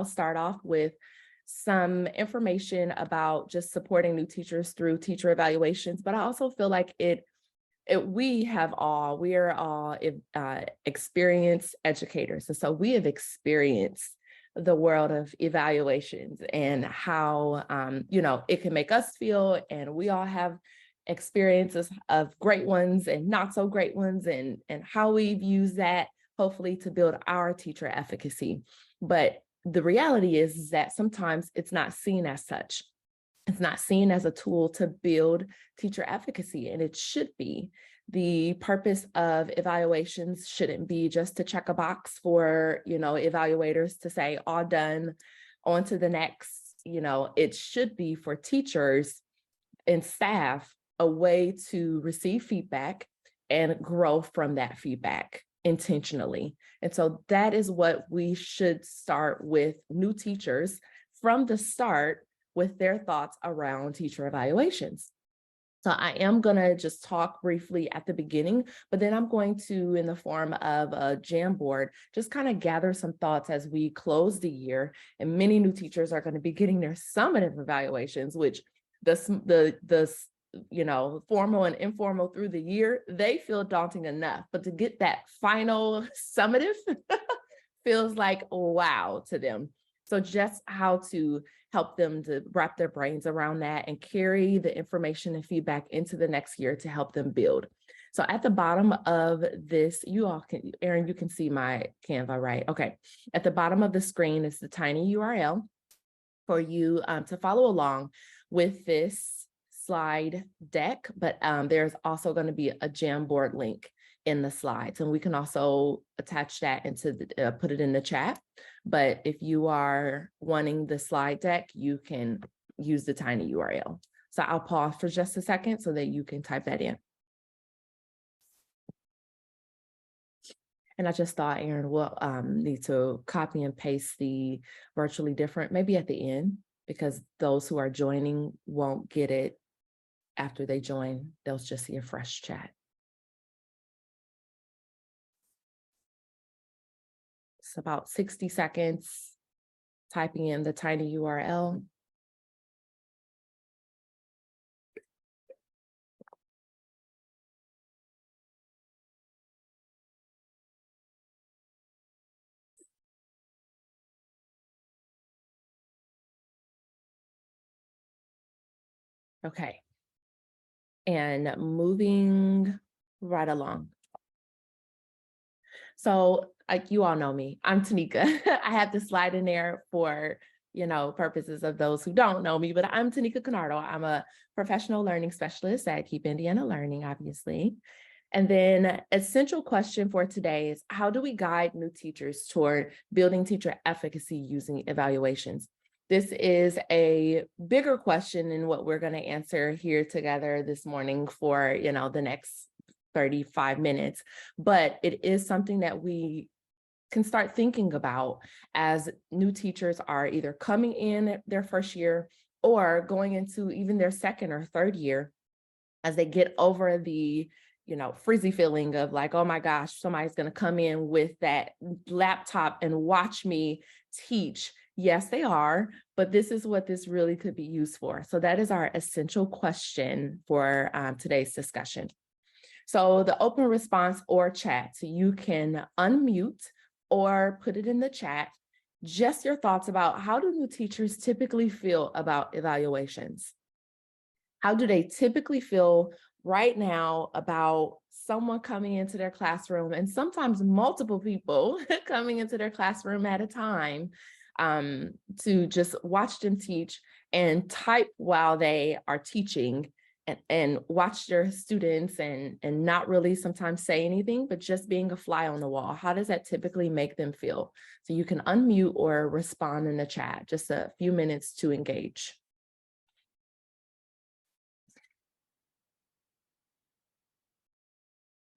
I'll start off with some information about just supporting new teachers through teacher evaluations, but I also feel like we are all experienced educators. And so we have experienced the world of evaluations and how, it can make us feel, and we all have experiences of great ones and not so great ones, and how we've used that hopefully to build our teacher efficacy. But the reality is that sometimes it's not seen as such. It's not seen as a tool to build teacher efficacy, and it should be. The purpose of evaluations shouldn't be just to check a box for, evaluators to say, all done, on to the next. It should be for teachers and staff a way to receive feedback and grow from that feedback intentionally. And so that is what we should start with new teachers from the start, with their thoughts around teacher evaluations. So I am going to just talk briefly at the beginning, but then I'm going to, in the form of a Jamboard, just kind of gather some thoughts as we close the year. And many new teachers are going to be getting their summative evaluations, which the formal and informal through the year, they feel daunting enough. But to get that final summative feels like wow to them. So just how to help them to wrap their brains around that and carry the information and feedback into the next year to help them build. So at the bottom of this, Erin, you can see my Canva, right? Okay. At the bottom of the screen is the tiny URL for you to follow along with this slide deck, but there's also going to be a Jamboard link in the slides, and we can also attach that put it in the chat. But if you are wanting the slide deck, you can use the tiny URL. So I'll pause for just a second so that you can type that in. And I just thought, Erin, we'll need to copy and paste the virtually different, maybe at the end, because those who are joining won't get it after they join. They'll just see a fresh chat. It's about 60 seconds typing in the tiny URL. Okay. And moving right along. So like you all know me, I'm Tanika. I have the slide in there for, purposes of those who don't know me, but I'm Tanika Kinartail. I'm a professional learning specialist at Keep Indiana Learning, obviously. And then essential question for today is, how do we guide new teachers toward building teacher efficacy using evaluations? This is a bigger question than what we're going to answer here together this morning for, the next 35 minutes, but it is something that we can start thinking about as new teachers are either coming in their first year or going into even their second or third year, as they get over the frizzy feeling of like, oh my gosh, somebody's going to come in with that laptop and watch me teach. Yes, they are, but this is what this really could be used for. So that is our essential question for today's discussion. So the open response or chat, so you can unmute or put it in the chat, just your thoughts about how do new teachers typically feel about evaluations? How do they typically feel right now about someone coming into their classroom, and sometimes multiple people coming into their classroom at a time, to just watch them teach and type while they are teaching, and watch their students and not really sometimes say anything, but just being a fly on the wall? How does that typically make them feel? So you can unmute or respond in the chat, just a few minutes to engage.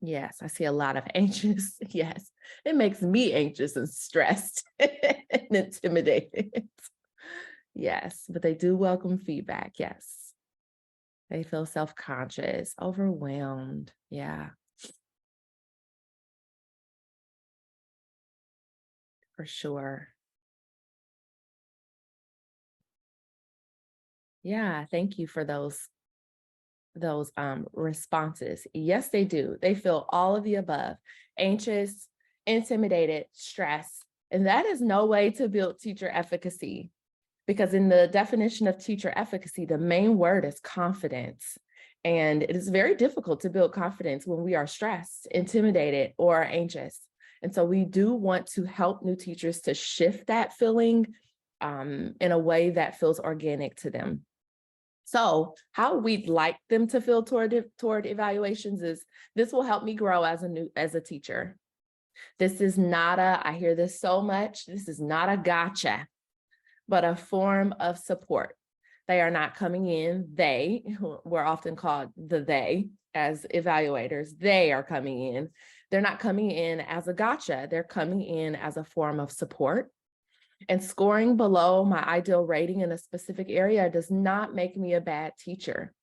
Yes, I see a lot of anxious. Yes, it makes me anxious and stressed and intimidated. Yes, but they do welcome feedback. Yes. They feel self-conscious, overwhelmed. Yeah, for sure. Yeah, thank you for those responses. Yes, they do. They feel all of the above: anxious, intimidated, stressed. And that is no way to build teacher efficacy, because in the definition of teacher efficacy, the main word is confidence. And it is very difficult to build confidence when we are stressed, intimidated, or anxious. And so we do want to help new teachers to shift that feeling in a way that feels organic to them. So how we'd like them to feel toward evaluations is, this will help me grow as a teacher. This is not I hear this so much, this is not a gotcha, but a form of support. They are not coming in, we're often called they as evaluators, they are coming in. They're not coming in as a gotcha, they're coming in as a form of support. And scoring below my ideal rating in a specific area does not make me a bad teacher.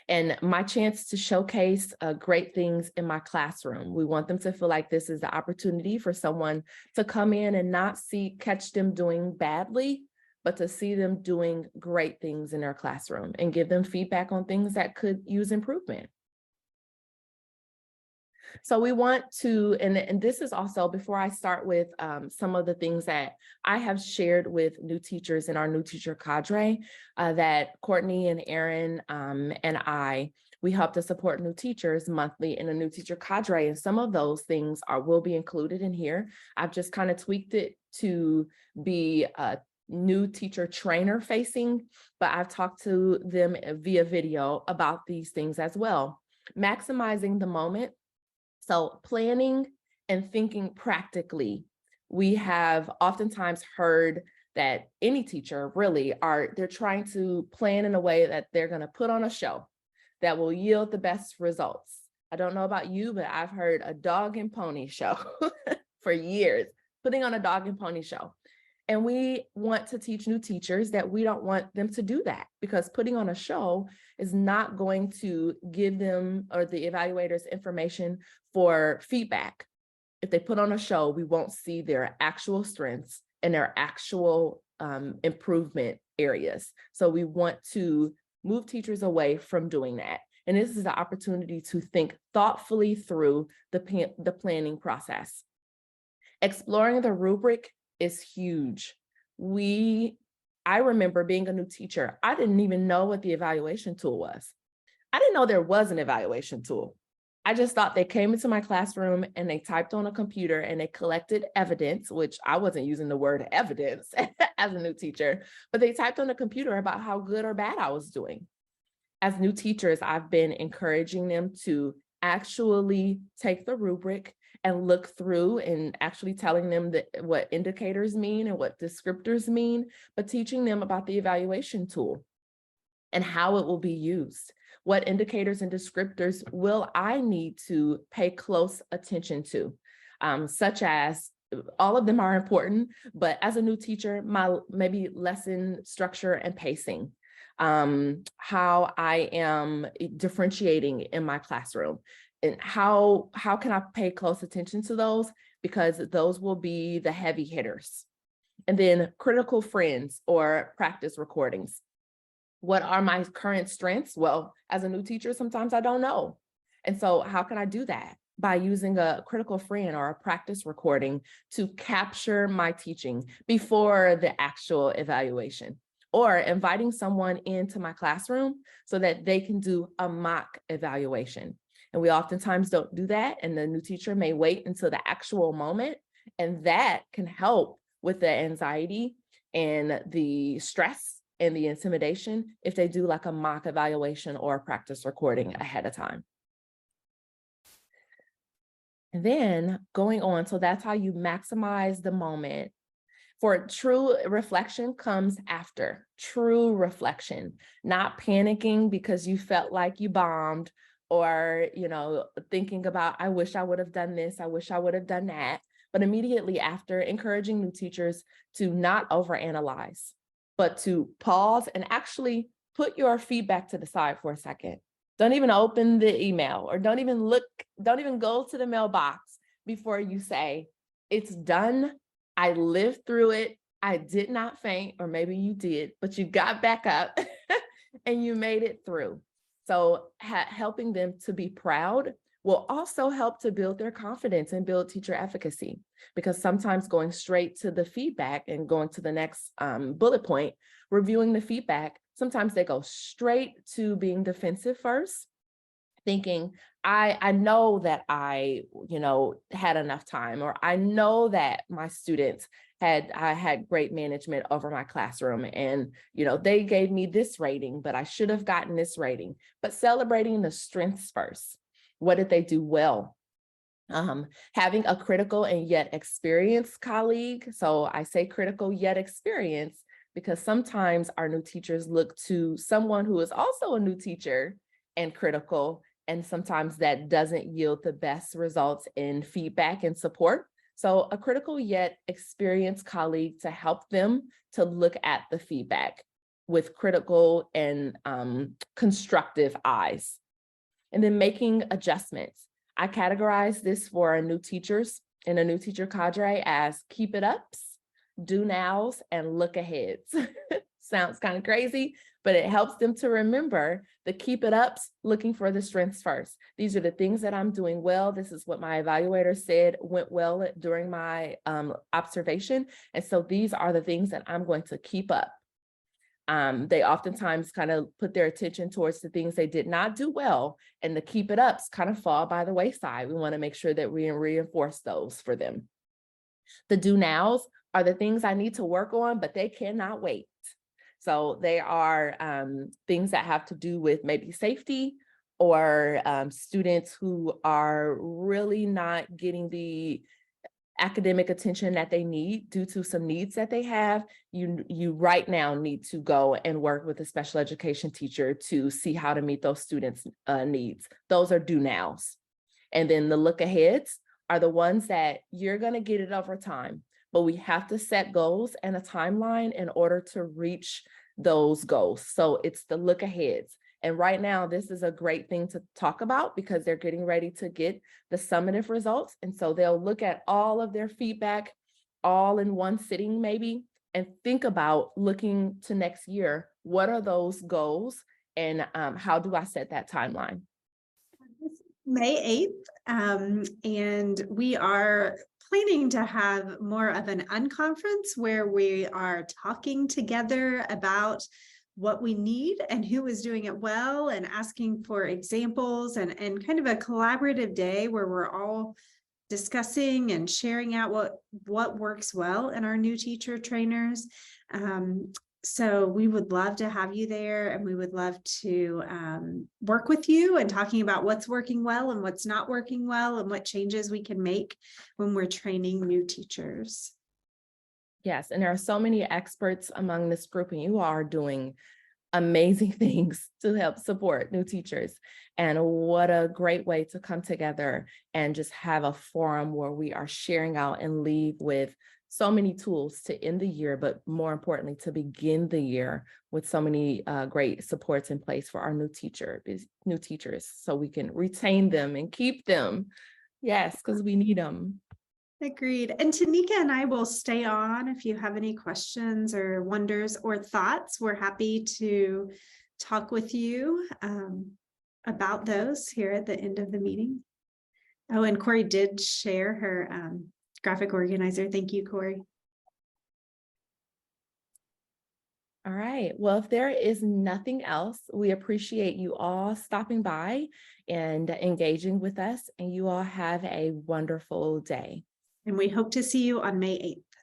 And my chance to showcase great things in my classroom. We want them to feel like this is the opportunity for someone to come in and not catch them doing badly, but to see them doing great things in their classroom and give them feedback on things that could use improvement. So we want to, and this is also, before I start with some of the things that I have shared with new teachers in our new teacher cadre, that Courtney and Erin and we help to support new teachers monthly in a new teacher cadre. And some of those things will be included in here. I've just kind of tweaked it to be new teacher trainer facing, but I've talked to them via video about these things as well. Maximizing the moment. So planning and thinking practically. We have oftentimes heard that any teacher really they're trying to plan in a way that they're going to put on a show that will yield the best results. I don't know about you, but I've heard a dog and pony show for years, putting on a dog and pony show. And we want to teach new teachers that we don't want them to do that, because putting on a show is not going to give them or the evaluators information for feedback. If they put on a show, we won't see their actual strengths and their actual improvement areas. So we want to move teachers away from doing that. And this is the opportunity to think thoughtfully through the planning process. Exploring the rubric is huge. I remember being a new teacher, I didn't even know what the evaluation tool was. I didn't know there was an evaluation tool. I just thought they came into my classroom and they typed on a computer and they collected evidence, which I wasn't using the word evidence as a new teacher, but they typed on a computer about how good or bad I was doing. As new teachers, I've been encouraging them to actually take the rubric and look through and actually telling them what indicators mean and what descriptors mean, but teaching them about the evaluation tool and how it will be used. What indicators and descriptors will I need to pay close attention to, such as, all of them are important, but as a new teacher, my maybe lesson structure and pacing, how I am differentiating in my classroom, and how can I pay close attention to those, because those will be the heavy hitters. And then critical friends or practice recordings. What are my current strengths? Well, as a new teacher, sometimes I don't know. And so how can I do that? By using a critical friend or a practice recording to capture my teaching before the actual evaluation, or inviting someone into my classroom so that they can do a mock evaluation. And we oftentimes don't do that, and the new teacher may wait until the actual moment, and that can help with the anxiety and the stress and the intimidation if they do like a mock evaluation or a practice recording ahead of time. And then going on, so that's how you maximize the moment. For true reflection comes after. True reflection, not panicking because you felt like you bombed, or, thinking about, I wish I would have done this, I wish I would have done that. But immediately after, encouraging new teachers to not overanalyze, but to pause and actually put your feedback to the side for a second. Don't even open the email, or don't even go to the mailbox before you say, it's done. I lived through it. I did not faint, or maybe you did, but you got back up and you made it through. So helping them to be proud will also help to build their confidence and build teacher efficacy, because sometimes going straight to the feedback and going to the next bullet point, reviewing the feedback, sometimes they go straight to being defensive first, thinking, I know that I had enough time, or I know that my students I had great management over my classroom, and they gave me this rating, but I should have gotten this rating. But celebrating the strengths first. What did they do well? Having a critical and yet experienced colleague. So I say critical yet experienced because sometimes our new teachers look to someone who is also a new teacher and critical, and sometimes that doesn't yield the best results in feedback and support. So a critical yet experienced colleague to help them to look at the feedback with critical and constructive eyes. And then making adjustments. I categorize this for our new teachers in a new teacher cadre as keep it ups, do nows, and look aheads. Sounds kind of crazy, but it helps them to remember the keep it ups, looking for the strengths first. These are the things that I'm doing well. This is what my evaluator said went well during my observation. And so these are the things that I'm going to keep up. They oftentimes kind of put their attention towards the things they did not do well, and the keep it ups kind of fall by the wayside. We want to make sure that we reinforce those for them. The do nows are the things I need to work on, but they cannot wait. So they are things that have to do with maybe safety, or students who are really not getting the academic attention that they need due to some needs that they have. You right now need to go and work with a special education teacher to see how to meet those students' needs. Those are do nows. And then the look aheads are the ones that you're going to get it over time, but we have to set goals and a timeline in order to reach those goals. So it's the look aheads. And right now, this is a great thing to talk about because they're getting ready to get the summative results. And so they'll look at all of their feedback all in one sitting maybe, and think about looking to next year. What are those goals, and how do I set that timeline? May 8th, and we are planning to have more of an unconference where we are talking together about what we need and who is doing it well, and asking for examples, and kind of a collaborative day where we're all discussing and sharing out what works well in our new teacher trainers. So we would love to have you there, and we would love to work with you and talking about what's working well and what's not working well, and what changes we can make when we're training new teachers. Yes, and there are so many experts among this group, and you are doing amazing things to help support new teachers. And what a great way to come together and just have a forum where we are sharing out and leave with so many tools to end the year, but more importantly, to begin the year with so many great supports in place for our new teachers, so we can retain them and keep them. Yes, because we need them. Agreed. And Tanika and I will stay on if you have any questions or wonders or thoughts. We're happy to talk with you about those here at the end of the meeting. Oh, and Corey did share her graphic organizer. Thank you, Corey. All right. Well, if there is nothing else, we appreciate you all stopping by and engaging with us, and you all have a wonderful day. And we hope to see you on May 8th.